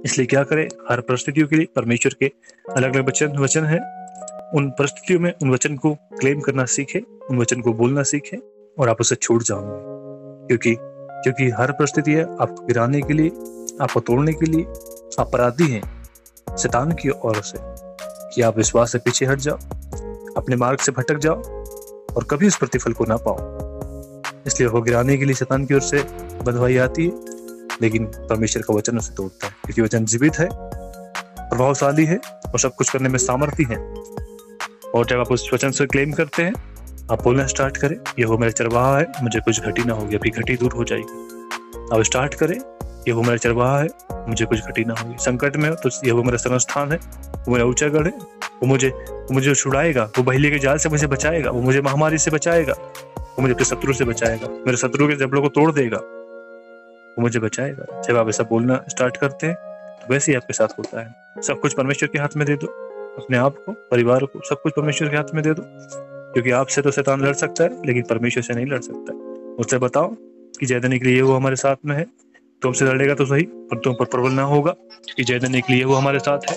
इसलिए क्या करें, हर परिस्थितियों के लिए परमेश्वर के अलग अलग वचन है। उन परिस्थितियों में उन वचन को क्लेम करना सीखे, उन वचन को बोलना सीखे और आप उससे छूट जाओगे। क्योंकि हर परिस्थिति है आपको गिराने के लिए, आपको तोड़ने के लिए। अपराधी हैं शैतान की ओर से कि आप विश्वास से पीछे हट जाओ, अपने मार्ग से भटक जाओ और कभी उस प्रतिफल को ना पाओ। इसलिए वो गिराने के लिए शैतान की ओर से बंधुआई आती है, लेकिन परमेश्वर का वचन उसे तोड़ता है, क्योंकि वचन जीवित है, प्रभावशाली है और सब कुछ करने में सामर्थ्य है। और जब आप उस वचन से क्लेम करते हैं, आप बोलना स्टार्ट करें, ये वो मेरा चरवाहा है, मुझे कुछ घटी ना होगी, अभी घटी दूर हो जाएगी। आप स्टार्ट करें, ये वो मेरा चरवाहा है, मुझे कुछ घटी ना होगी। संकट में हो तो ये वो मेरा शरणस्थान है, वो मेरा ऊंचा गढ़ है, वो मुझे छुड़ाएगा, वो बहेलिये के जाल से मुझे बचाएगा, वो मुझे महामारी से बचाएगा, वो मुझे अपने शत्रु से बचाएगा, मेरे शत्रु के जबड़ों को तोड़ देगा, वो मुझे बचाएगा। जब आप ऐसा बोलना स्टार्ट करते हैं तो वैसे ही आपके साथ होता है। सब कुछ परमेश्वर के हाथ में दे दो, अपने आप को, परिवार को, सब कुछ परमेश्वर के हाथ में दे दो, क्योंकि आपसे तो शैतान लड़ सकता है लेकिन परमेश्वर से नहीं लड़ सकता। उससे बताओ कि जय देने के लिए वो हमारे साथ में है, तुमसे लड़ेगा तो सही पर तुम पर प्रबल ना होगा, कि जय देने के लिए वो हमारे साथ है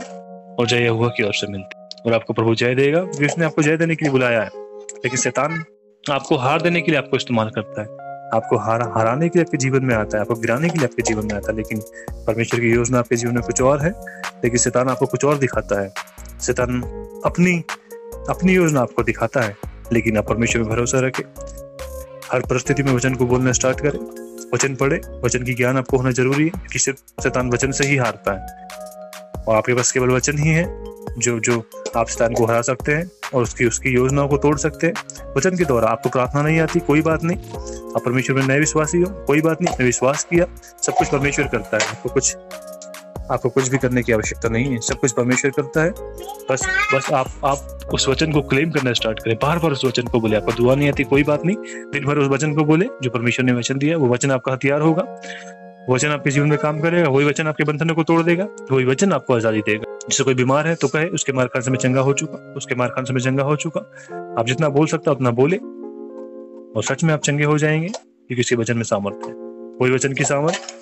और जय यहोवा की ओर से मिलती है। और आपको प्रभु जय देगा क्योंकि उसने आपको जय देने के लिए बुलाया है। लेकिन शैतान आपको हार देने के लिए आपको इस्तेमाल करता है, आपको हराने के लिए आपके जीवन में आता है, आपको गिराने के लिए आपके जीवन में आता है। लेकिन परमेश्वर की योजना आपके जीवन में कुछ और है, लेकिन शैतान आपको कुछ और दिखाता है। शैतान अपनी योजना आपको दिखाता है, लेकिन आप परमेश्वर में भरोसा रखें। हर परिस्थिति में वचन को बोलना स्टार्ट करें, वचन पढ़े, वचन की ज्ञान आपको होना जरूरी है, क्योंकि शैतान वचन से ही हारता है। और आपके पास केवल वचन ही है जो आप शैतान को हरा सकते हैं और उसकी योजनाओं को तोड़ सकते हैं। वचन के द्वारा आपको प्रार्थना नहीं आती, कोई बात नहीं, आप परमेश्वर में नए विश्वासी हो, कोई बात नहीं, आपने विश्वास किया, सब कुछ परमेश्वर करता है। आपको कुछ भी करने की आवश्यकता नहीं है, सब कुछ परमेश्वर करता है। बस आप उस वचन को क्लेम करना स्टार्ट करें, बार बार उस वचन को बोले। आपको दुआ नहीं आती, कोई बात नहीं, दिन भर उस वचन को बोले जो परमेश्वर ने वचन दिया। वो वचन आपका हथियार होगा, वचन आपके जीवन में काम करेगा, वही वचन आपके बंधनों को तोड़ देगा, वही वचन आपको आजादी देगा। जिससे कोई बीमार है तो कहे उसके मार खाने से मैं चंगा हो चुका, उसके मार खाने से मैं चंगा हो चुका। आप जितना बोल सकता उतना बोले और सच में आप चंगे हो जाएंगे, क्योंकि उसके वचन में सामर्थ्य है। वही वचन की सामर्थ्य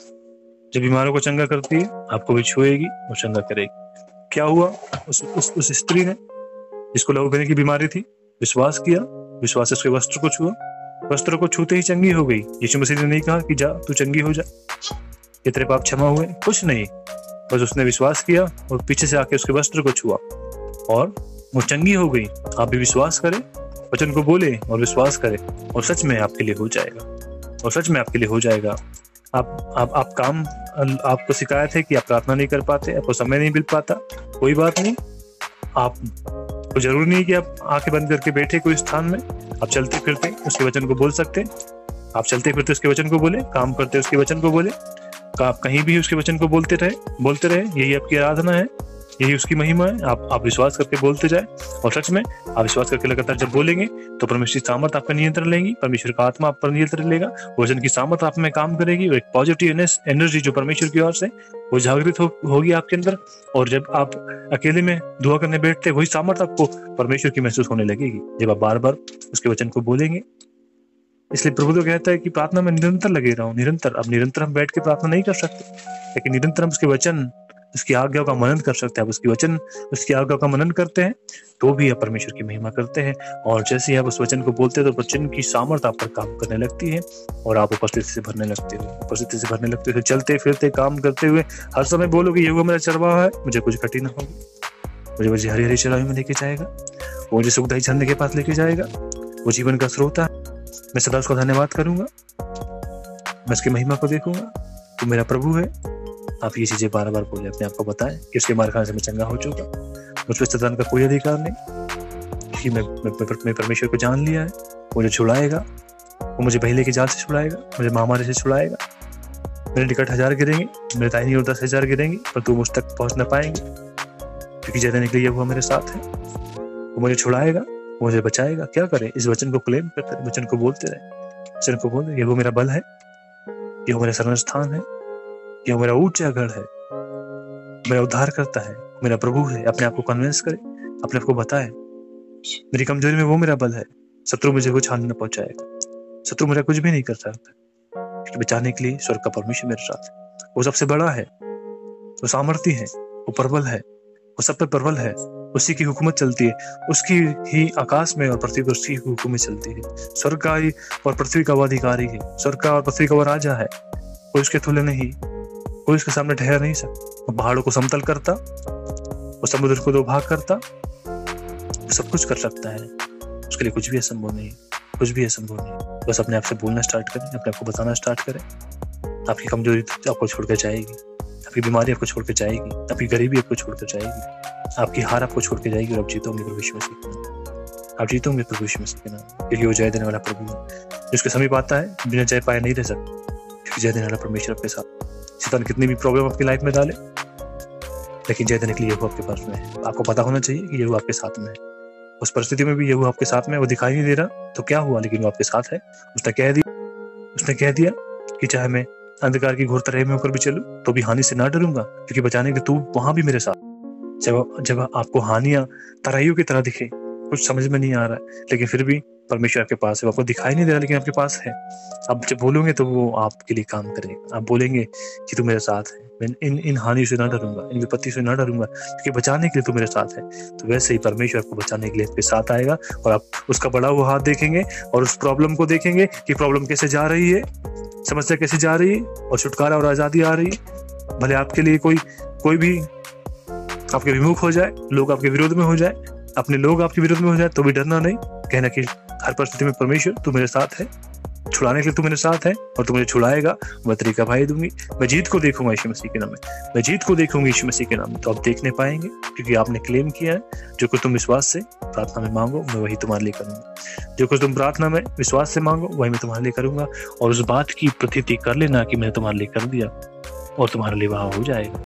जब बीमारों को चंगा करती है, आपको भी छुएगी और चंगा करेगी। क्या हुआ उस स्त्री ने जिसको लहू बहने की बीमारी थी, विश्वास किया, विश्वास से उसके वस्त्र को छुआ, वस्त्र को छूते ही चंगी हो गई। यीशु मसीह ने नहीं कहा कि जा तू चंगी हो जा, ये तेरे पाप क्षमा हुए, कुछ नहीं, बस उसने विश्वास किया और पीछे से आके उसके वस्त्र को छुआ और वो चंगी हो गई। आप भी विश्वास करें, वचन को बोले और विश्वास करें और सच में आपके लिए हो जाएगा, और सच में आपके लिए हो जाएगा। आप काम, आपको शिकायत है कि आप प्रार्थना नहीं कर पाते, आपको समय नहीं मिल पाता, कोई बात नहीं। आपको जरूरी नहीं कि आप आंखें बंद करके बैठे कोई स्थान में, आप चलते फिरते उसके वचन को बोल सकते हैं। आप चलते फिरते उसके वचन को बोले, काम करते उसके वचन को बोले, आप कहीं भी उसके वचन को बोलते रहे। यही आपकी आराधना है, यही उसकी महिमा है। आप विश्वास करके बोलते जाए, और सच में आप विश्वास करके लगातार जब बोलेंगे तो परमेश्वर की सामर्थ आप पर नियंत्रण लेंगी, परमेश्वर का आत्मा आप पर नियंत्रण लेगा, वचन की सामर्थ आप में काम करेगी और एक पॉजिटिव एनर्जी जो परमेश्वर की ओर से वो जागृत होगी आपके अंदर। और जब आप अकेले में दुआ करने बैठते, वही सामर्थ आपको परमेश्वर की महसूस होने लगेगी जब आप बार बार उसके वचन को बोलेंगे। इसलिए प्रभु तो कहता है कि प्रार्थना में निरंतर लगे रहो, निरंतर। अब निरंतर हम बैठ के प्रार्थना नहीं कर सकते, लेकिन निरंतर हम उसके वचन, उसकी आज्ञा का मनन कर सकते हैं। आप उसकी वचन, उसकी आज्ञा का मनन करते हैं तो भी आप परमेश्वर की महिमा करते हैं। और जैसे ही आप उस वचन को बोलते हैं तो वचन की सामर्थ आप पर काम करने लगती है और आप उपस्थिति से भरने लगते हो। चलते फिरते काम करते हुए हर समय बोलोगे, ये वो मेरा चरवाहा है, मुझे कुछ घटी ना होगी, मुझे हरी हरी चराई में लेके जाएगा, वो मुझे सुखदायी झरने के पास लेके जाएगा, वो जीवन का स्रोत है। मैं सदा उसका धन्यवाद करूंगा, मैं उसकी महिमा को देखूंगा, तो मेरा प्रभु है। आप ये चीजें बार बार बोले, अपने आप को बताएं कि उसके मार खाने से मैं चंगा हो चुका, मुझ पर शैतान का कोई अधिकार नहीं, कि मैं परमेश्वर को जान लिया है, मुझे छुड़ाएगा, वो मुझे बहेलिये के जाल से छुड़ाएगा, मुझे महामारी से छुड़ाएगा। मेरे निकट 1000 गिरेंगे, मेरे दाहिनी ओर 10,000 गिरेंगे, पर तू मुझ तक पहुंच न पाएंगे, क्योंकि जय देने के लिए वो मेरे साथ है। वो मुझे छुड़ाएगा, वो मुझे बचाएगा। क्या करें? इस वचन को क्लेम करते रहे, वचन को बोलते रहे, वचन को बोलते, ये वो मेरा बल है, ये वो मेरा शरणस्थान है, ये मेरा ऊंचा गढ़ है, मेरा उद्धार करता है, मेरा प्रभु है। अपने आप को कन्विंस करे, अपने आप को बताए, मेरी कमजोरी में वो मेरा बल है, शत्रु मुझे कुछ हानि न पहुंचाएगा, शत्रु मुझे कुछ भी नहीं कर सकता, क्योंकि बचाने के लिए स्वर्ग का परमेश्वर मेरे साथ है, वो सबसे बड़ा है। वो सामर्थ्य है, वो प्रबल है, वो सब पे प्रबल है, उसी की हुकूमत चलती है, उसकी ही आकाश में और पृथ्वी पर उसकी हुकूमत चलती है। स्वर्ग का और पृथ्वी का वो अधिकारी है, स्वर्ग का और पृथ्वी का वो राजा है, कोई उसके तुल्य नहीं, कोई उसके सामने ठहर नहीं सकता। वो पहाड़ों को समतल करता, वो समुद्र को दो भाग करता, वो सब कुछ कर सकता है, उसके लिए कुछ भी असंभव नहीं, कुछ भी असंभव नहीं। बस अपने आप से बोलना स्टार्ट करें, अपने आप को बताना स्टार्ट करें। आपकी कमजोरी आपको छोड़कर जाएगी, आपकी बीमारी आपको छोड़कर जाएगी, आपकी गरीबी आपको छोड़कर जाएगी, आपकी हार आपको छोड़ के जाएगी और आप जीतोगे प्रभु यीशु मसीह के नाम। आप जीतोगे प्रभु यीशु मसीह के नाम, क्योंकि वो जय देने वाला प्रभु है। जिसके समीप आता है बिना जय पाए नहीं रह सकता, क्योंकि जय देने वाला परमेश्वर आपके साथ। शैतान कितनी भी प्रॉब्लम आपकी लाइफ में डाले, लेकिन जय देने के लिए यहोवा आपके पास में है। आपको पता होना चाहिए कि यहोवा आपके साथ में है। उस परिस्थिति में भी यहोवा आपके साथ में, वो दिखाई नहीं दे रहा तो क्या हुआ, लेकिन वो आपके साथ है। उसने कह दिया कि चाहे मैं अंधकार की घोर तराई में होकर भी चलूं तो भी हानि से ना डरूंगा, क्योंकि बचाने के तू वहां भी मेरे साथ। जब आपको हानियां तराइयों की तरह दिखे, कुछ समझ में नहीं आ रहा है, लेकिन फिर भी परमेश्वर आपके पास है। वो आपको दिखाई नहीं दे रहा, लेकिन आपके पास है। आप जब बोलोगे तो वो आपके लिए काम करेगा। आप बोलेंगे कि तू मेरे साथ है, मैं इन हानि से ना डरूंगा, इन विपत्ति से ना डरूंगा, क्योंकि बचाने के लिए तू मेरे साथ है। तो वैसे ही परमेश्वर आपको बचाने के लिए आपके साथ आएगा, और आप उसका बड़ा हुआ हाथ देखेंगे और उस प्रॉब्लम को देखेंगे कि प्रॉब्लम कैसे जा रही है, समस्या कैसे जा रही है, और छुटकारा और आजादी आ रही है। भले आपके लिए कोई भी आपके विमुख हो जाए, लोग आपके विरोध में हो जाए, अपने लोग आपके विरोध में हो जाए, तो भी डरना नहीं। कहना कि हर परिस्थिति में परमेश्वर तू मेरे साथ है, छुड़ाने के लिए तू मेरे साथ है, और तू मुझे छुड़ाएगा। मैं तरीका भाई दूंगी, मैं जीत को देखूंगा यीशु मसीह के नाम में, मैं जीत को देखूंगी यीशु मसीह के नाम में। तो आप देखने पाएंगे, क्योंकि आपने क्लेम किया है। जो कुछ तुम विश्वास से प्रार्थना में मांगो, मैं वही तुम्हारे लिए करूंगा। जो कुछ तुम प्रार्थना में विश्वास से मांगो, वही मैं तुम्हारे लिए करूंगा। और उस बात की प्रतीति कर लेना कि मैंने तुम्हारे लिए कर दिया, और तुम्हारे लिए वहां हो जाएगा।